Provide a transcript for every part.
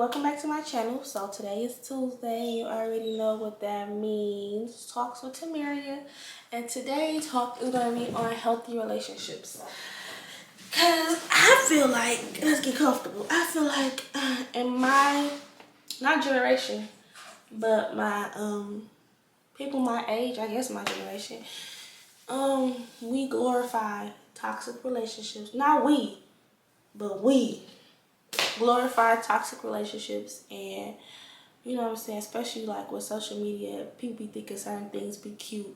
welcome back to my channel. So today is Tuesday. You already know what that means. Talks with Temaryia. And today talk is going to be on healthy relationships. Because I feel like, let's get comfortable. I feel like in my, not generation, but my people my age, I guess my generation, we glorify toxic relationships. Not we, but we glorify toxic relationships. And you know what I'm saying, especially like with social media, people be thinking certain things be cute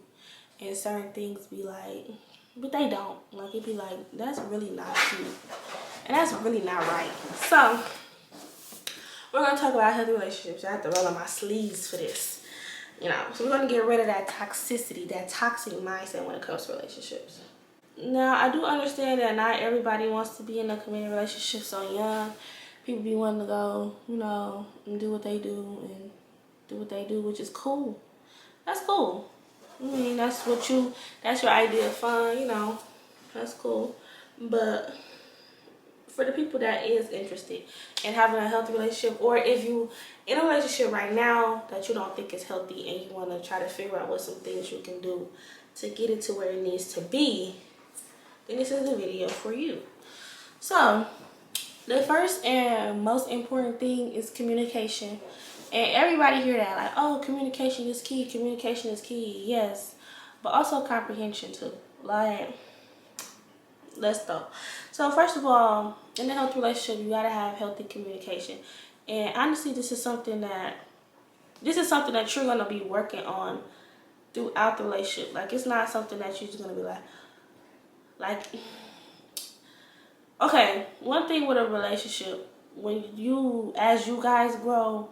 and certain things be like, but they don't. Like it be like, that's really not cute and that's really not right. So we're gonna talk about healthy relationships. I have to roll on my sleeves for this, you know. So we're gonna get rid of that toxicity, that toxic mindset when it comes to relationships. Now, I do understand that not everybody wants to be in a committed relationship so young. People be wanting to go, you know, and do what they do and do what they do, which is cool. That's cool. I mean, that's your idea of fun, you know. That's cool. But for the people that is interested in having a healthy relationship, or if you in a relationship right now that you don't think is healthy and you want to try to figure out what some things you can do to get it to where it needs to be, then this is the video for you. So the first and most important thing is communication. And everybody hear that like, oh, communication is key, communication is key. Yes, but also comprehension too. Like, let's go. So first of all, in a healthy relationship, you gotta have healthy communication. And honestly, this is something that you're gonna be working on throughout the relationship. Like, it's not something that you're just gonna be like okay, one thing with a relationship, as you guys grow,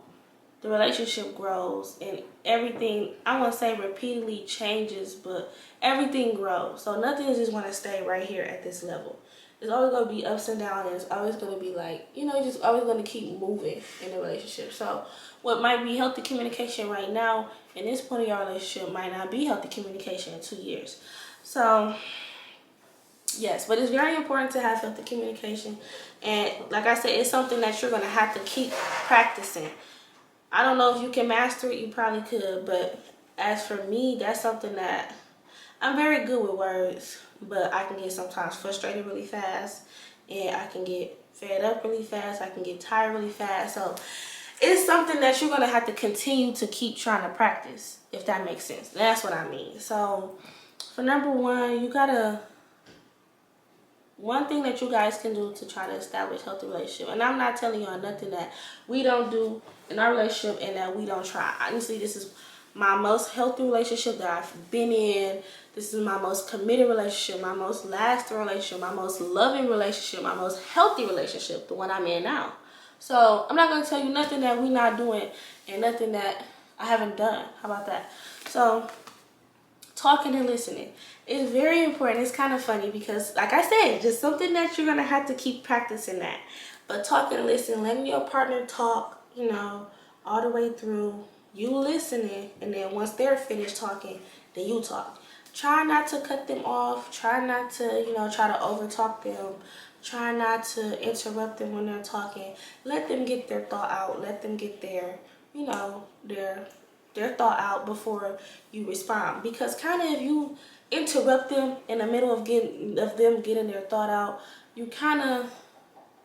the relationship grows and everything, I won't say repeatedly changes, but everything grows. So nothing is just going to stay right here at this level. It's always going to be ups and downs, and it's always going to be like, you know, just always going to keep moving in the relationship. So what might be healthy communication right now in this point of your relationship might not be healthy communication in 2 years. So yes, but it's very important to have healthy communication. And like I said, it's something that you're going to have to keep practicing. I don't know if you can master it. You probably could. But as for me, that's something that I'm very good with words. But I can get sometimes frustrated really fast. And I can get fed up really fast. I can get tired really fast. So it's something that you're going to have to continue to keep trying to practice. If that makes sense. That's what I mean. So for number one, you got to... One thing that you guys can do to try to establish healthy relationship, and I'm not telling y'all nothing that we don't do in our relationship and that we don't try. Honestly, this is my most healthy relationship that I've been in. This is my most committed relationship, my most lasting relationship, my most loving relationship, my most healthy relationship, the one I'm in now. So I'm not going to tell you nothing that we're not doing and nothing that I haven't done. How about that? So talking and listening is very important. It's kind of funny because, like I said, just something that you're going to have to keep practicing that. But talking and listening, letting your partner talk, you know, all the way through, you listening, and then once they're finished talking, then you talk. Try not to cut them off. Try not to, you know, try to overtalk them. Try not to interrupt them when they're talking. Let them get their thought out. Let them get their, you know, their thought out before you respond. Because kind of if you interrupt them in the middle of them getting their thought out, you kind of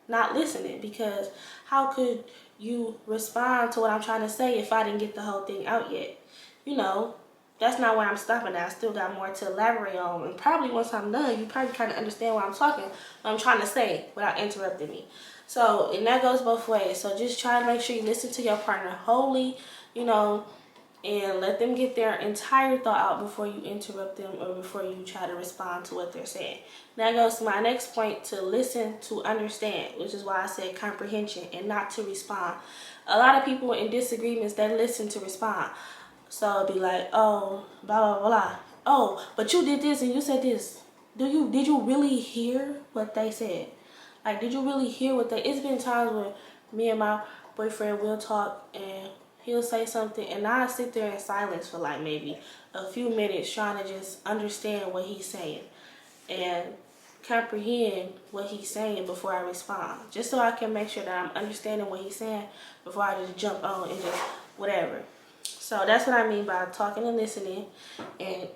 not listening. Because how could you respond to what I'm trying to say if I didn't get the whole thing out yet? You know, that's not where I'm stopping at. I still got more to elaborate on, and probably once I'm done, you probably kind of understand what I'm trying to say without interrupting me. So, and that goes both ways. So just try to make sure you listen to your partner wholly, you know, and let them get their entire thought out before you interrupt them or before you try to respond to what they're saying. That goes to my next point, to listen to understand, which is why I said comprehension and not to respond. A lot of people in disagreements, they listen to respond. So it'd be like, oh, blah, blah, blah. Oh, but you did this and you said this. Did you really hear what they said? Like, did you really hear what they... It's been times where me and my boyfriend will talk and he'll say something and I'll sit there in silence for like maybe a few minutes trying to just understand what he's saying. And comprehend what he's saying before I respond, just so I can make sure that I'm understanding what he's saying before I just jump on and just whatever. So that's what I mean by talking and listening, and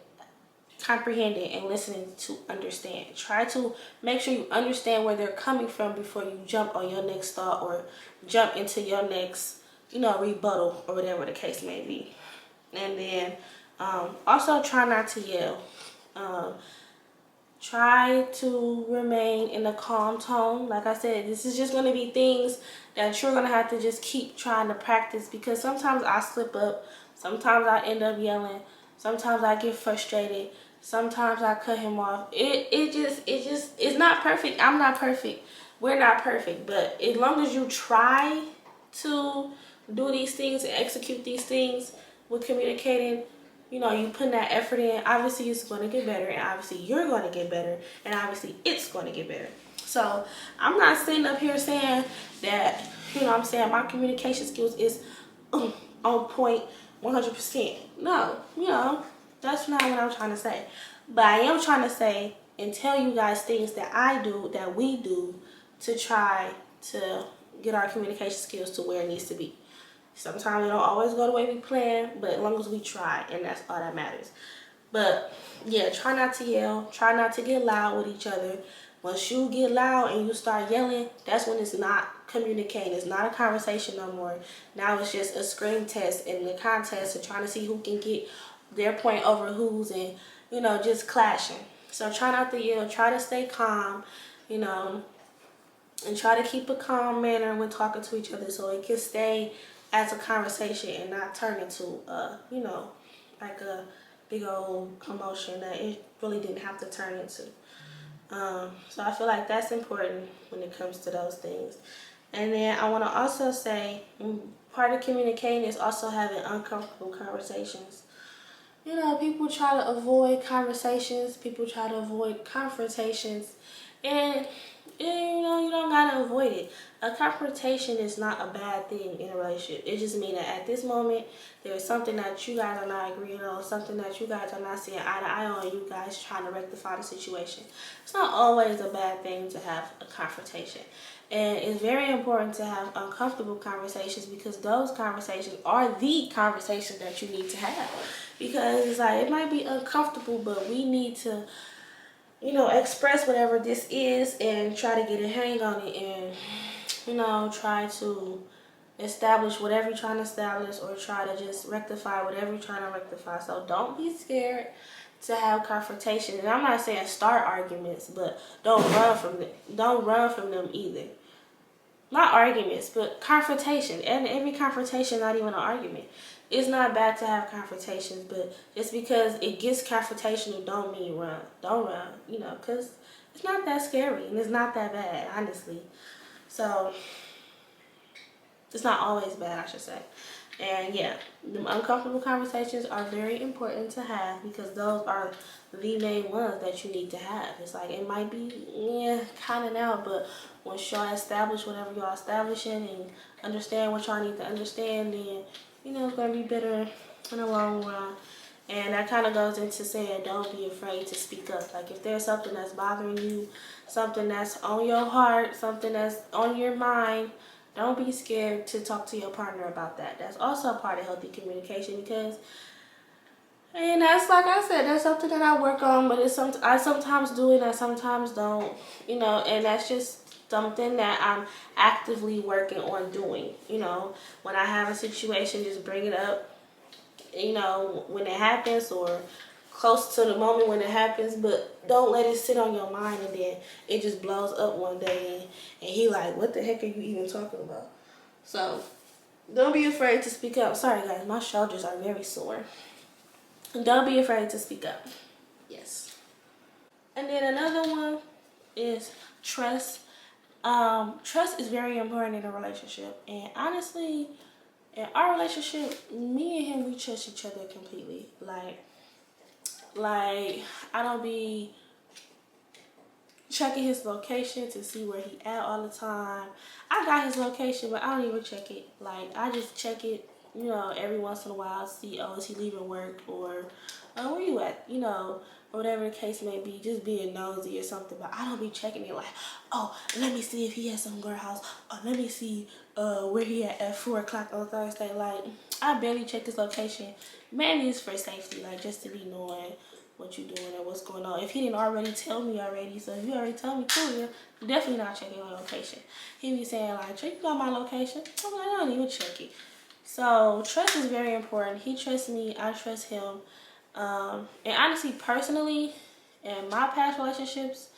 comprehending and listening to understand. Try to make sure you understand where they're coming from before you jump on your next thought or jump into your next, rebuttal or whatever the case may be. And then also try not to yell. Try to remain in a calm tone. Like I said, this is just going to be things that you're going to have to just keep trying to practice, because sometimes I slip up. Sometimes I end up yelling. Sometimes I get frustrated. Sometimes I cut him off. It's not perfect. I'm not perfect. We're not perfect. But as long as you try to do these things and execute these things with communicating, you putting that effort in, obviously it's going to get better, and obviously you're going to get better, and obviously it's going to get better. So I'm not sitting up here saying that, my communication skills is on point 100%. No, that's not what I'm trying to say. But I am trying to say and tell you guys things that I do, that we do, to try to get our communication skills to where it needs to be. Sometimes it don't always go the way we plan, but as long as we try, and that's all that matters. But yeah, try not to yell. Try not to get loud with each other. Once you get loud and you start yelling, that's when it's not communicating. It's not a conversation no more. Now it's just a scream test and the contest of trying to see who can get their point over whose, and just clashing. So try not to yell. Try to stay calm, and try to keep a calm manner when talking to each other, so it can stay as a conversation and not turn into like a big old commotion that it really didn't have to turn into. So I feel like that's important when it comes to those things. And then I want to also say, part of communicating is also having uncomfortable conversations. People try to avoid conversations. People try to avoid confrontations. And you don't gotta avoid it. A confrontation is not a bad thing in a relationship. It just means that at this moment, there's something that you guys are not agreeing on, something that you guys are not seeing eye to eye on, you guys trying to rectify the situation. It's not always a bad thing to have a confrontation. And it's very important to have uncomfortable conversations, because those conversations are the conversations that you need to have. Because it's like, it might be uncomfortable, but we need to express whatever this is and try to get a hang on it, and try to establish whatever you're trying to establish, or try to just rectify whatever you're trying to rectify. So don't be scared to have confrontation. And I'm not saying start arguments, but don't run from them. Don't run from them either. Not arguments, but confrontation. And every confrontation, not even an argument. It's not bad to have confrontations, but just because it gets confrontational don't mean run. Don't run, because it's not that scary and it's not that bad, honestly. So it's not always bad, I should say. And yeah, the uncomfortable conversations are very important to have, because those are the main ones that you need to have. It's like, it might be kind of now, but once y'all establish whatever y'all establishing and understand what y'all need to understand, then it's going to be better in the long run. And that kind of goes into saying, don't be afraid to speak up. Like, if there's something that's bothering you, something that's on your heart, something that's on your mind, don't be scared to talk to your partner about that. That's also a part of healthy communication, and that's, like I said, that's something that I work on, but I sometimes do it and I sometimes don't, and that's just something that I'm actively working on doing. When I have a situation, just bring it up, when it happens, or close to the moment when it happens, but don't let it sit on your mind and then it just blows up one day and he like, what the heck are you even talking about? So don't be afraid to speak up. Sorry guys, my shoulders are very sore. Don't be afraid to speak up. Yes. And then another one is trust. Trust is very important in a relationship, and honestly, in our relationship, me and him, we trust each other completely. Like I don't be checking his location to see where he at all the time. I got his location, but I don't even check it. Like, I just check it, every once in a while, see, is he leaving work, or where you at, or whatever the case may be, just being nosy or something. But I don't be checking it like, oh, let me see if he at some girl house, or let me see where he at 4 o'clock on Thursday. Like, I barely check his location. Mainly it's for safety, like just to be knowing what you doing and what's going on. If he didn't already tell me already, so if you already told me, cool, yeah, definitely not checking your location. He be saying like, check you got my location. I'm like, I don't even check it. So trust is very important. He trusts me, I trust him. And honestly, personally, in my past relationships,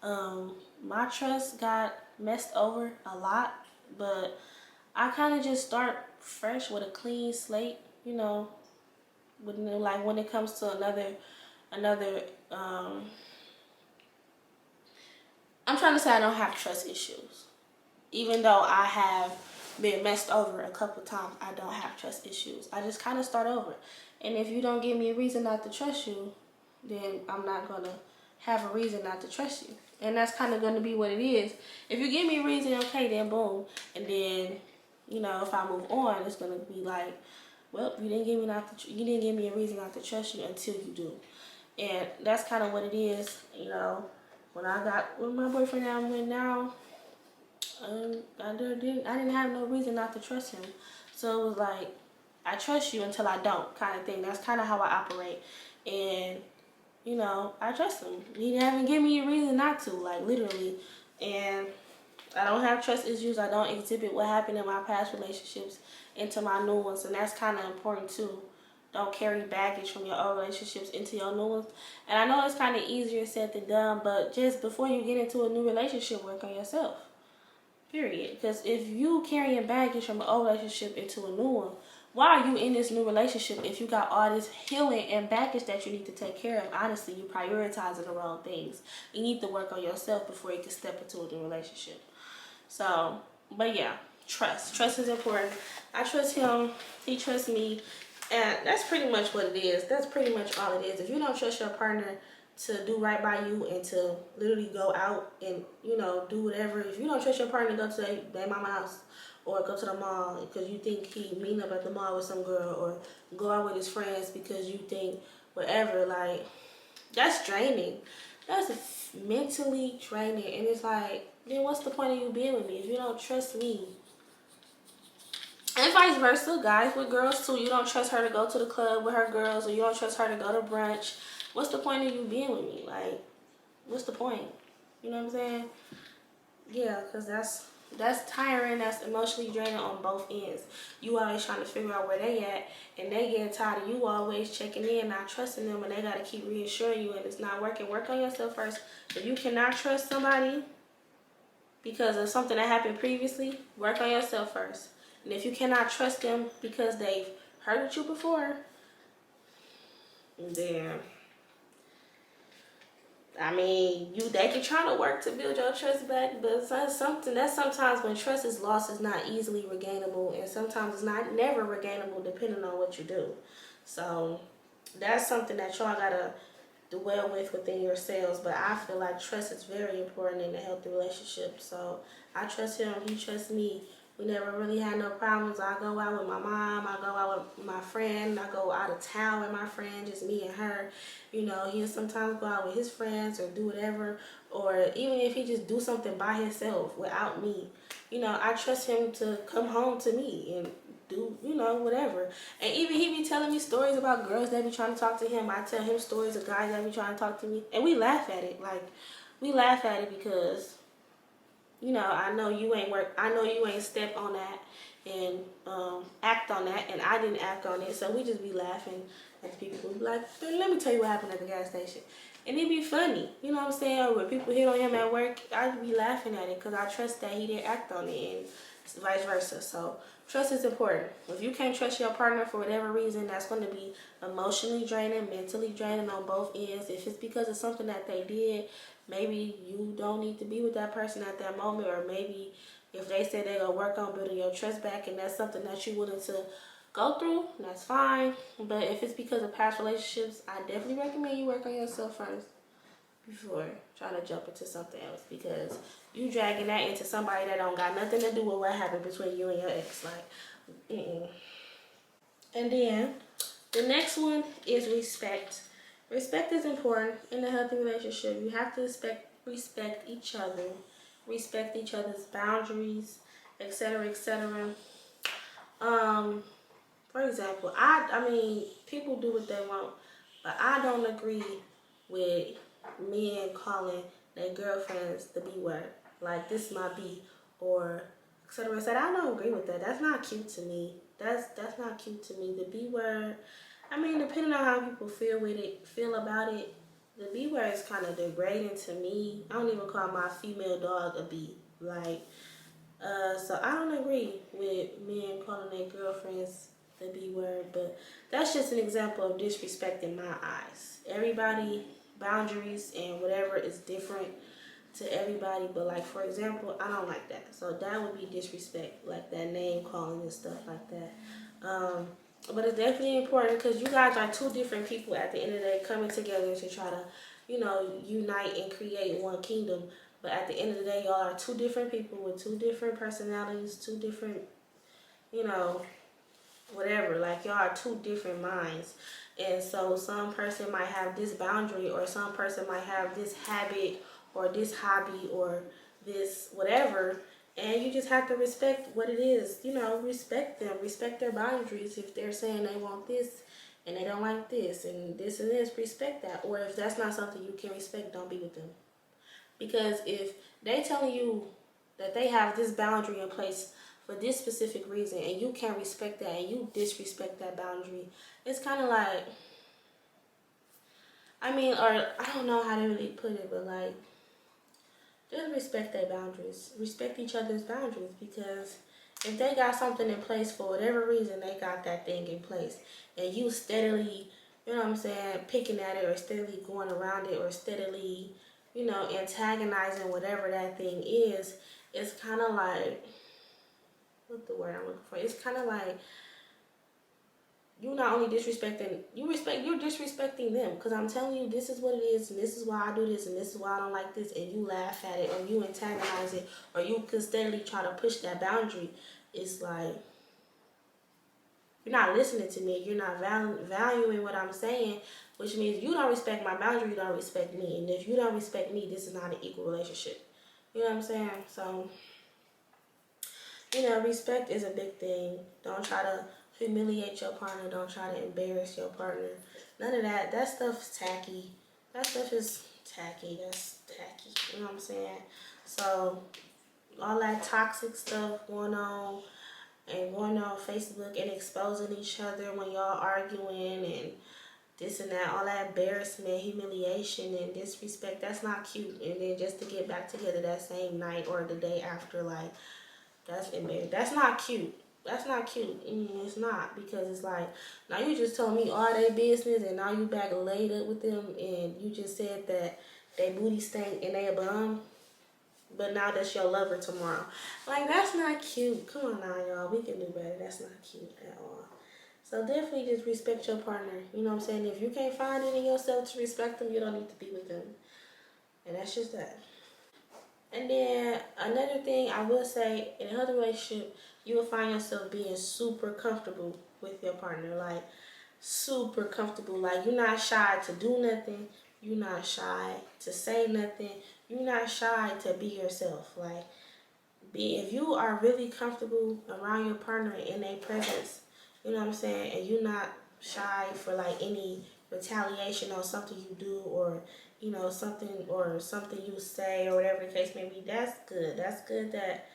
my trust got messed over a lot, but I kind of just start fresh with a clean slate, you know, like when it comes to another, I'm trying to say I don't have trust issues. Even though I have been messed over a couple times, I don't have trust issues. I just kind of start over. And if you don't give me a reason not to trust you, then I'm not going to have a reason not to trust you. And that's kind of going to be what it is. If you give me a reason, okay, then boom. And then, you know, if I move on, it's going to be like, well, you didn't give me a reason not to trust you until you do. And that's kind of what it is, you know. When I got with my boyfriend I'm with now, I didn't have no reason not to trust him. So it was like, I trust you until I don't, kind of thing. That's kind of how I operate. And, you know, I trust him. He haven't given me a reason not to, like, literally. And I don't have trust issues. I don't exhibit what happened in my past relationships into my new ones. And that's kind of important, too. Don't carry baggage from your old relationships into your new ones. And I know it's kind of easier said than done, but just before you get into a new relationship, work on yourself. Period. Because if you carrying baggage from an old relationship into a new one, why are you in this new relationship if you got all this healing and baggage that you need to take care of? Honestly, you prioritizing the wrong things. You need to work on yourself before you can step into a new relationship. So, but yeah, trust. Trust is important. I trust him. He trusts me. And that's pretty much what it is. That's pretty much all it is. If you don't trust your partner to do right by you and to literally go out and, you know, do whatever. If you don't trust your partner to go to their mama house or go to the mall because you think he meeting up at the mall with some girl, or go out with his friends because you think whatever, like, that's draining. That's mentally draining. And it's like, then what's the point of you being with me if you don't trust me? And vice versa, guys with girls too. You don't trust her to go to the club with her girls, or you don't trust her to go to brunch. What's the point of you being with me? Like, what's the point? You know what I'm saying? Yeah, because that's tiring. That's emotionally draining on both ends. You always trying to figure out where they at, and they getting tired of you always checking in, not trusting them, and they got to keep reassuring you, and it's not working. Work on yourself first. If you cannot trust somebody because of something that happened previously, work on yourself first. And if you cannot trust them because they've hurt you before, then I mean, they can try to work to build your trust back, but sometimes when trust is lost, it's not easily regainable, and sometimes it's not never regainable depending on what you do. So that's something that y'all gotta dwell with within yourselves. But I feel like trust is very important in a healthy relationship. So I trust him, he trusts me. We never really had no problems. I go out with my mom, I go out with my friend, I go out of town with my friend, just me and her. You know, he'll sometimes go out with his friends or do whatever, or even if he just do something by himself without me. You know, I trust him to come home to me and do, you know, whatever. And even he be telling me stories about girls that be trying to talk to him. I tell him stories of guys that be trying to talk to me, and we laugh at it. Like, we laugh at it because, you know, I know you ain't step on that and act on that, and I didn't act on it. So we just be laughing at the people who be like, let me tell you what happened at the gas station. And it be funny, you know what I'm saying? Or when people hit on him at work, I be laughing at it because I trust that he didn't act on it, and vice versa. So trust is important. If you can't trust your partner for whatever reason, that's going to be emotionally draining, mentally draining on both ends. If it's because of something that they did, maybe you don't need to be with that person at that moment, or maybe if they said they're going to work on building your trust back and that's something that you willing to go through, that's fine. But if it's because of past relationships, I definitely recommend you work on yourself first before trying to jump into something else, because you dragging that into somebody that don't got nothing to do with what happened between you and your ex. Like, And then the next one is respect. Respect is important in a healthy relationship. You have to respect each other, respect each other's boundaries, etc., etc. Um, for example, I mean, people do what they want, but I don't agree with men calling their girlfriends the B word. Like, this is my B, or etc. etc. I don't agree with that. That's not cute to me. That's not cute to me. The B word. I mean, depending on how people feel about it, the B word is kind of degrading to me. I don't even call my female dog a B. Like, so I don't agree with men calling their girlfriends the B word, but that's just an example of disrespect in my eyes. Everybody boundaries and whatever is different to everybody, but like, for example, I don't like that. So that would be disrespect, like that name calling and stuff like that. But it's definitely important because you guys are two different people at the end of the day coming together to try to, unite and create one kingdom. But at the end of the day, y'all are two different people with two different personalities, two different, you know, whatever. Like, y'all are two different minds. And so some person might have this boundary, or some person might have this habit or this hobby or this whatever. And you just have to respect what it is. Respect them. Respect their boundaries. If they're saying they want this and they don't like this and this, respect that. Or if that's not something you can respect, don't be with them. Because if they telling you that they have this boundary in place for this specific reason and you can't respect that and you disrespect that boundary, it's kind of like, or I don't know how to really put it, but like, just respect their boundaries. Respect each other's boundaries, because if they got something in place for whatever reason, they got that thing in place, and you steadily, picking at it, or steadily going around it, or steadily, antagonizing whatever that thing is, it's kind of like, what's the word I'm looking for? It's kind of like you're not only disrespecting, you're disrespecting them. Because I'm telling you, this is what it is, and this is why I do this, and this is why I don't like this, and you laugh at it, or you antagonize it, or you can steadily try to push that boundary. It's like, you're not listening to me. You're not valuing what I'm saying, which means you don't respect my boundary, you don't respect me. And if you don't respect me, this is not an equal relationship. You know what I'm saying? So, respect is a big thing. Don't try to humiliate your partner. Don't try to embarrass your partner. None of that. That stuff's tacky. That stuff is tacky. That's tacky. You know what I'm saying? So, all that toxic stuff going on Facebook and exposing each other when y'all arguing and this and that, all that embarrassment, humiliation, and disrespect, that's not cute. And then just to get back together that same night or the day after, like, that's embarrassing. That's not cute. That's not cute. It's not, because it's like, now you just told me all their business and now you back laid up with them and you just said that they booty stink and they a bum, but now that's your lover tomorrow. Like, that's not cute. Come on now, y'all. We can do better. That's not cute at all. So definitely just respect your partner. You know what I'm saying? If you can't find it in yourself to respect them, you don't need to be with them. And that's just that. And then another thing I will say, in a healthy relationship, you will find yourself being super comfortable with your partner. Like, super comfortable. Like, you're not shy to do nothing. You're not shy to say nothing. You're not shy to be yourself. Like, if you are really comfortable around your partner in their presence, you know what I'm saying, and you're not shy for like any retaliation on something you do, or something you say, or whatever the case may be, that's good. That's good. That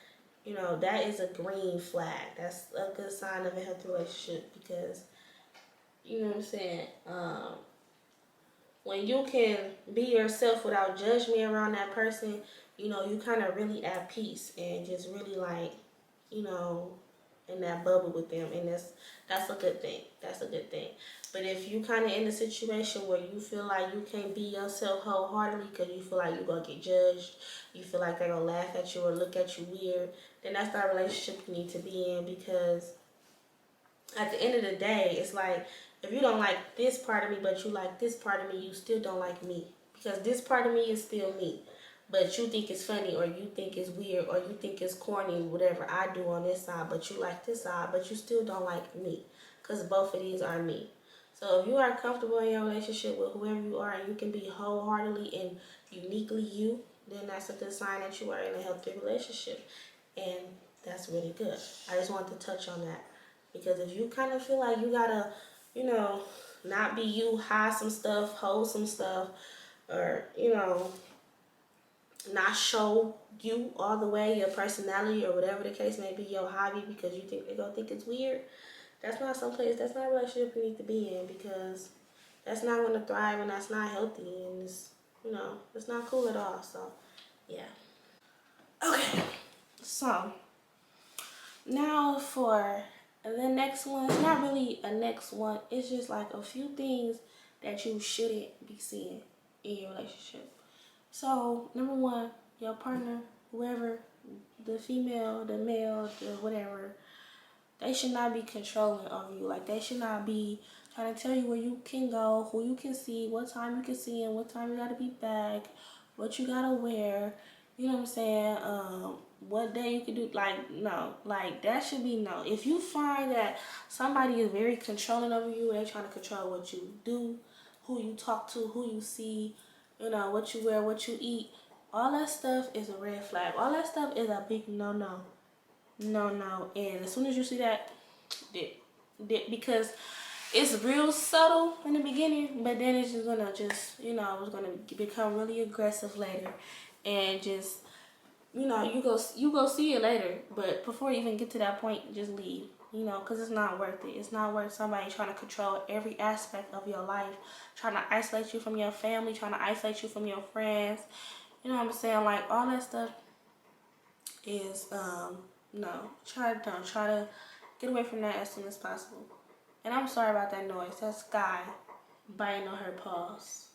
that is a green flag. That's a good sign of a healthy relationship, because you know what I'm saying, when you can be yourself without judgment around that person, you kind of really at peace and just really like, in that bubble with them. And that's a good thing. That's a good thing. But if you kind of in a situation where you feel like you can't be yourself wholeheartedly because you feel like you're going to get judged, you feel like they're going to laugh at you or look at you weird, then that's not a relationship you need to be in. Because at the end of the day, it's like, if you don't like this part of me, but you like this part of me, you still don't like me. Because this part of me is still me. But you think it's funny, or you think it's weird, or you think it's corny, whatever I do on this side, but you like this side, but you still don't like me. Because both of these are me. So if you are comfortable in your relationship with whoever you are and you can be wholeheartedly and uniquely you, then that's a good sign that you are in a healthy relationship. And that's really good. I just wanted to touch on that. Because if you kind of feel like you gotta, you know, not be you, hide some stuff, hold some stuff, or, you know, not show you all the way, your personality or whatever the case may be, your hobby, because you think they're gonna think it's weird, that's not that's not a relationship you need to be in, because that's not gonna thrive and that's not healthy, and it's, you know, it's not cool at all. So yeah. Okay, so now for the next one. It's not really a next one, it's just like a few things that you shouldn't be seeing in your relationship. So number one, your partner, whoever, the female, the male, the whatever, they should not be controlling of you. Like, they should not be trying to tell you where you can go, who you can see, what time you can see him, what time you gotta be back, what you gotta wear. You know what I'm saying? What day you can do. Like, no. Like, that should be no. If you find that somebody is very controlling over you, they're trying to control what you do, who you talk to, who you see, you know, what you wear, what you eat, all that stuff is a red flag. All that stuff is a big no-no. No. And as soon as you see that, because it's real subtle in the beginning, but then it's just gonna you know, it's gonna become really aggressive later, and just, you know, you go see it later. But before you even get to that point, just leave. You know, because it's not worth it. It's not worth somebody trying to control every aspect of your life, trying to isolate you from your family, trying to isolate you from your friends. You know what I'm saying? Like, all that stuff is no. Try to get away from that as soon as possible. And I'm sorry about that noise. That's Sky biting on her paws.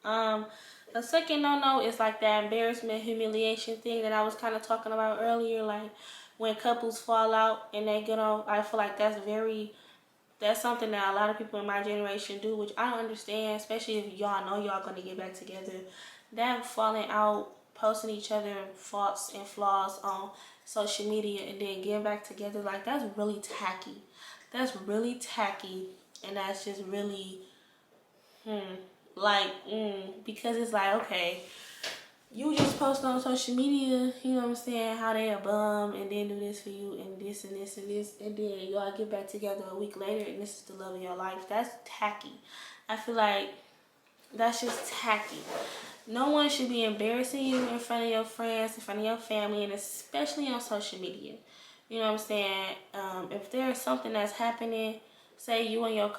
The second no is like that embarrassment, humiliation thing that I was kind of talking about earlier. Like, when couples fall out and they get on, I feel like that's something that a lot of people in my generation do, which I don't understand, especially if y'all know y'all gonna get back together. That falling out, posting each other faults and flaws on social media and then getting back together, like, that's really tacky. That's really tacky, and that's just really, because it's like, okay, you just post on social media, you know what I'm saying, how they a bum and then do this for you and this and this and this, and then y'all get back together a week later and this is the love of your life. That's tacky. I feel like that's just tacky. No one should be embarrassing you in front of your friends, in front of your family, and especially on social media. You know what I'm saying? If there's something that's happening, say you and your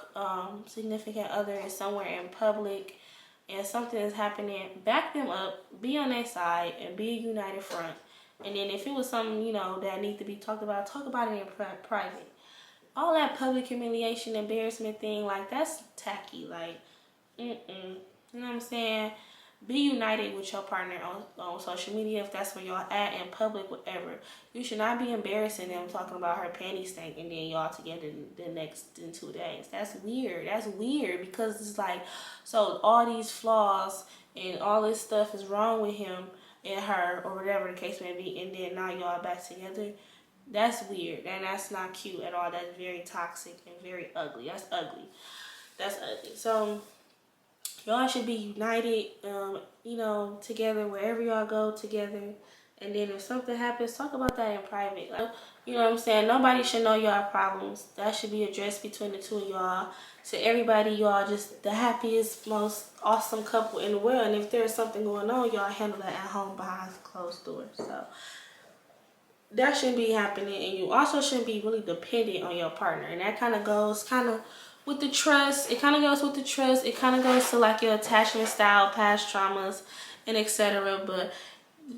significant other is somewhere in public and something is happening, back them up, be on their side, and be a united front. And then if it was something, you know, that needs to be talked about it in private. All that public humiliation, embarrassment thing, like, that's tacky. Like, you know what I'm saying? Be united with your partner on social media if that's where y'all at, in public, whatever. You should not be embarrassing them talking about her panty stank and then y'all together the next in 2 days. That's weird. That's weird, because it's like, so all these flaws and all this stuff is wrong with him and her or whatever the case may be, and then now y'all back together. That's weird, and that's not cute at all. That's very toxic and very ugly. That's ugly. That's ugly. So y'all should be united, you know, together wherever y'all go together. And then if something happens, talk about that in private. Like, you know what I'm saying? Nobody should know y'all problems. That should be addressed between the two of y'all. To everybody, y'all just the happiest, most awesome couple in the world. And if there's something going on, y'all handle that at home behind closed doors. So that shouldn't be happening. And you also shouldn't be really dependent on your partner. And that kind of goes with the trust. It kind of goes with the trust. It kind of goes to like your attachment style, past traumas, and etc. But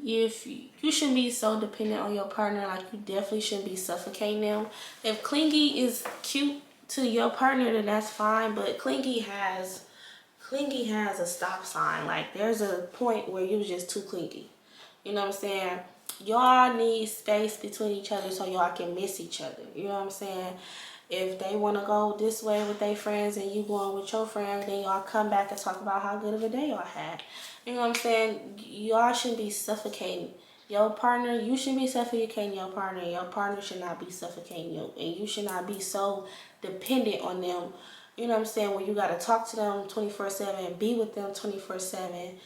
if you shouldn't be so dependent on your partner, like, you definitely shouldn't be suffocating them. If clingy is cute to your partner, then that's fine. But clingy has a stop sign. Like, there's a point where you're just too clingy. You know what I'm saying? Y'all need space between each other so y'all can miss each other. You know what I'm saying? If they want to go this way with their friends and you going with your friends, then y'all come back and talk about how good of a day y'all had. You know what I'm saying? Y'all shouldn't be suffocating your partner. You shouldn't be suffocating your partner. Your partner should not be suffocating you. And you should not be so dependent on them. You know what I'm saying? Where you got to talk to them 24/7, be with them 24/7,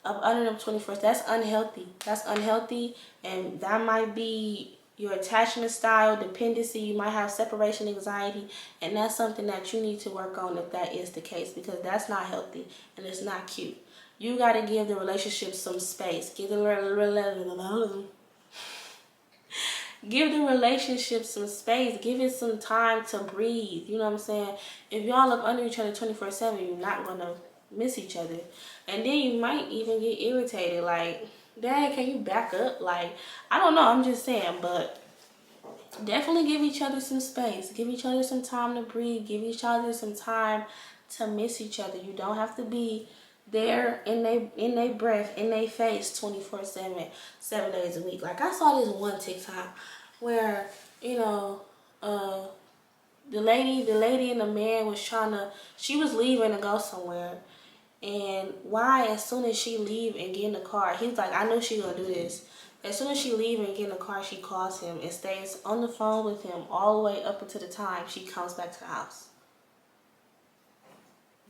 up under them 24. That's unhealthy. That's unhealthy, and that might be your attachment style, dependency. You might have separation anxiety, and that's something that you need to work on if that is the case, because that's not healthy and it's not cute. You got to give the relationship some space. Give the relationship some space. Give it some time to breathe. You know what I'm saying? If y'all up under each other 24/7, you're not gonna miss each other, and then you might even get irritated. Like, Dad, can you back up? Like, I don't know. I'm just saying, but definitely give each other some space. Give each other some time to breathe. Give each other some time to miss each other. You don't have to be there in they breath, in they face 24/7, 7 days a week. Like, I saw this one TikTok where, you know, the lady and the man was she was leaving to go somewhere. And why, as soon as she leave and get in the car, he's like, I know she gonna do this. As soon as she leave and get in the car, she calls him and stays on the phone with him all the way up until the time she comes back to the house.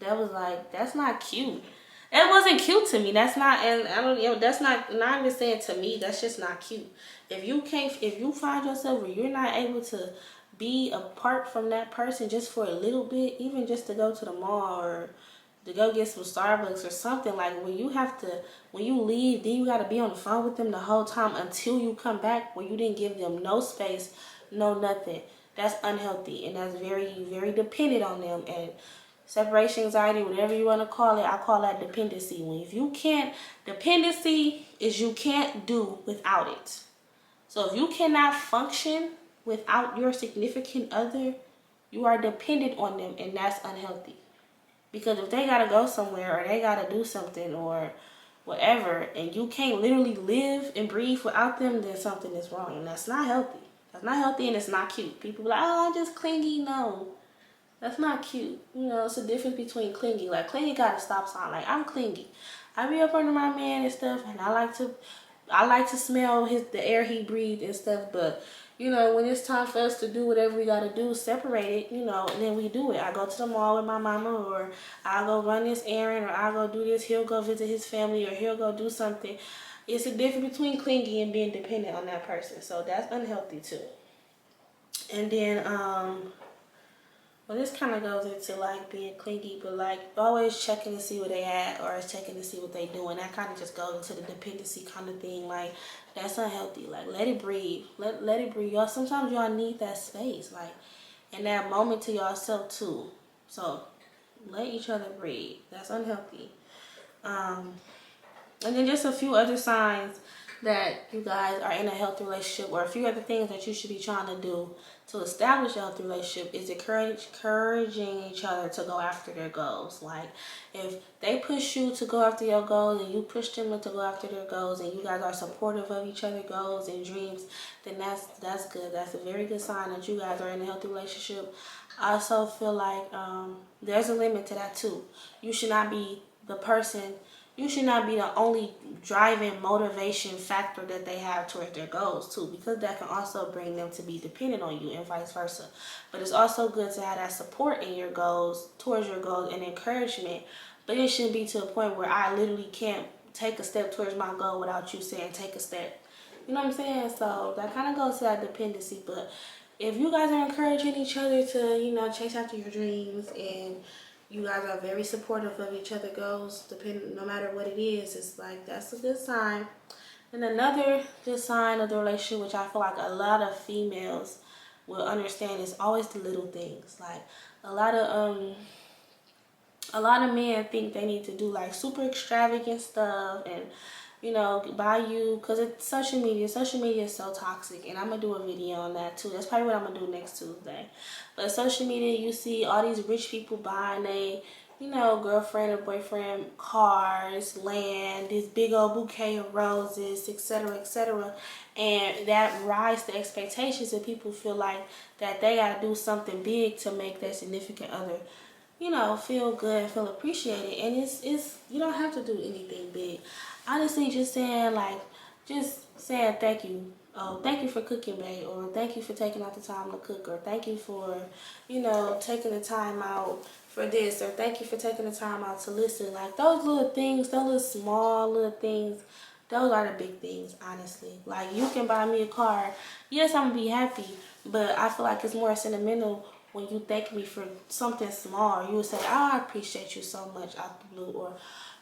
That was like, that's not cute. It wasn't cute to me. That's not, and I don't, that's not even saying to me, that's just not cute. If you find yourself where you're not able to be apart from that person just for a little bit, even just to go to the mall or to go get some Starbucks or something, like when you leave, then you got to be on the phone with them the whole time until you come back, where you didn't give them no space, no nothing. That's unhealthy, and that's very, very dependent on them. And separation anxiety, whatever you want to call it, I call that dependency. Dependency is you can't do without it. So if you cannot function without your significant other, you are dependent on them, and that's unhealthy. Because if they gotta go somewhere or they gotta do something or whatever, and you can't literally live and breathe without them, then something is wrong, and that's not healthy. That's not healthy, and it's not cute. People be like, oh, I'm just clingy. No, that's not cute. You know, it's a difference between clingy. Like, clingy got a stop sign. Like, I'm clingy. I be up under my man and stuff, and I like to smell the air he breathed and stuff, but you know, when it's time for us to do whatever we gotta do, separate it, you know, and then we do it. I go to the mall with my mama, or I'll go run this errand, or I'll go do this. He'll go visit his family, or he'll go do something. It's a difference between clingy and being dependent on that person. So that's unhealthy too. And then, well, this kind of goes into like being clingy, but like always checking to see where they at, or checking to see what they doing. That kind of just goes into the dependency kind of thing. Like, that's unhealthy. Like, let it breathe. Let it breathe. Y'all, sometimes y'all need that space, like, and that moment to yourself too. So let each other breathe. That's unhealthy. And then just a few other signs that you guys are in a healthy relationship, or a few other things that you should be trying to do to establish a healthy relationship, is encouraging each other to go after their goals. Like, if they push you to go after your goals and you push them to go after their goals, and you guys are supportive of each other's goals and dreams, then that's good. That's a very good sign that you guys are in a healthy relationship. I also feel like there's a limit to that too. You should not be the person. You should not be the only driving motivation factor that they have towards their goals too, because that can also bring them to be dependent on you, and vice versa. But it's also good to have that support in your goals, towards your goals, and encouragement. But it shouldn't be to a point where I literally can't take a step towards my goal without you saying take a step. You know what I'm saying? So that kind of goes to that dependency. But if you guys are encouraging each other to, you know, chase after your dreams, and you guys are very supportive of each other's goals, no matter what it is, it's like, that's a good sign. And another good sign of the relationship, which I feel like a lot of females will understand, is always the little things. Like, a lot of men think they need to do like super extravagant stuff, and you know, buy you, because it's social media is so toxic, and I'm gonna do a video on that too. That's probably what I'm gonna do next Tuesday. But social media, you see all these rich people buying you know, girlfriend or boyfriend cars, land, this big old bouquet of roses, etc., etc., and that rise the expectations, and people feel like that they gotta do something big to make their significant other, you know, feel good, feel appreciated. And it's you don't have to do anything big. Honestly, just saying thank you oh, thank you for cooking, babe, or thank you for taking out the time to cook, or thank you for, you know, taking the time out for this, or thank you for taking the time out to listen. Like those little things, those little small little things, those are the big things, honestly. Like you can buy me a car. Yes, I'm gonna be happy, but I feel like it's more sentimental when you thank me for something small. You would say, oh, I appreciate you so much out the blue, or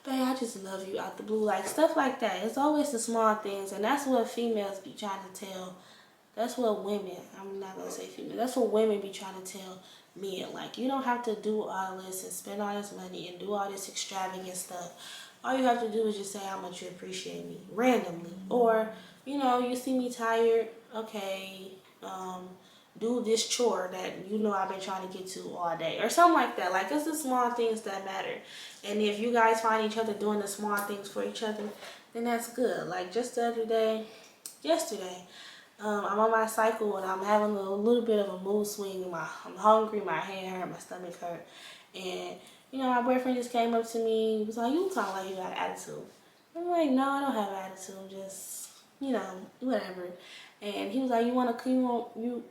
babe, I just love you out the blue. Like stuff like that. It's always the small things, and that's what females be trying to tell. That's what women, I'm not gonna say female, that's what women be trying to tell men. Like, you don't have to do all this and spend all this money and do all this extravagant stuff. All you have to do is just say how much you appreciate me randomly. Or, you know, you see me tired, okay, do this chore that you know I've been trying to get to all day, or something like that. Like, it's the small things that matter. And if you guys find each other doing the small things for each other, then that's good. Like, just the other day, yesterday, I'm on my cycle and I'm having a little bit of a mood swing. I'm hungry, my head hurt, my stomach hurt. And, you know, my boyfriend just came up to me. He was like, you talk like you got an attitude. I'm like, no, I don't have an attitude. Just, you know, whatever. And he was like,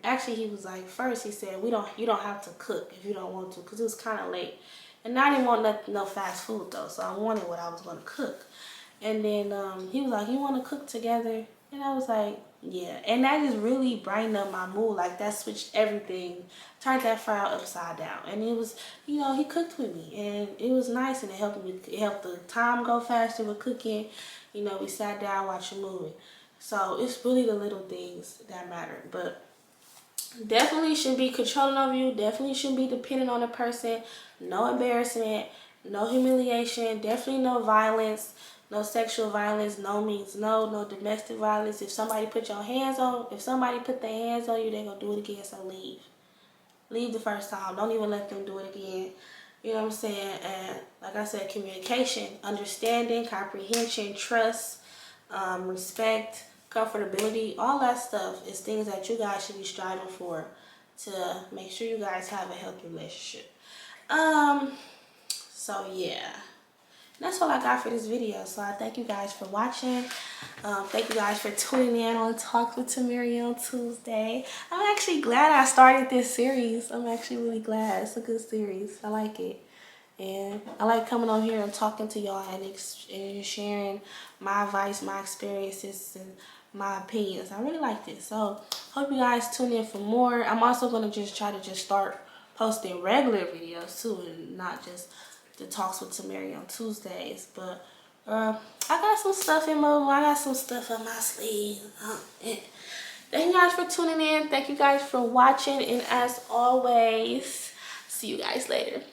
actually, he was like, first he said, you don't have to cook if you don't want to, because it was kind of late. And I didn't want no fast food though, so I wanted what I was going to cook. And then he was like, you want to cook together? And I was like, yeah. And that just really brightened up my mood. Like, that switched everything, turned that fire upside down. And it was, you know, he cooked with me. And it was nice, and it helped the time go faster with cooking. You know, we sat down, watched a movie. So it's really the little things that matter. But definitely should be controlling over you. Definitely shouldn't be dependent on a person. No embarrassment. No humiliation. Definitely no violence. No sexual violence. No means no. No domestic violence. If somebody put their hands on you, they're going to do it again. So leave. Leave the first time. Don't even let them do it again. You know what I'm saying? And like I said, communication, understanding, comprehension, trust, respect, comfortability, all that stuff is things that you guys should be striving for to make sure you guys have a healthy relationship. So yeah. That's all I got for this video. So I thank you guys for watching. Thank you guys for tuning in on Talks with Temaryia on Tuesday. I'm actually glad I started this series. I'm actually really glad. It's a good series. I like it. And I like coming on here and talking to y'all and sharing my advice, my experiences, and my opinions. I really like this. So hope you guys tune in for more. I'm also going to try to start posting regular videos too, and not just the Talks with Temaryia on Tuesdays. But I got some stuff in mobile. I got some stuff up my sleeve. Thank you guys for tuning in. Thank you guys for watching. And as always, see you guys later.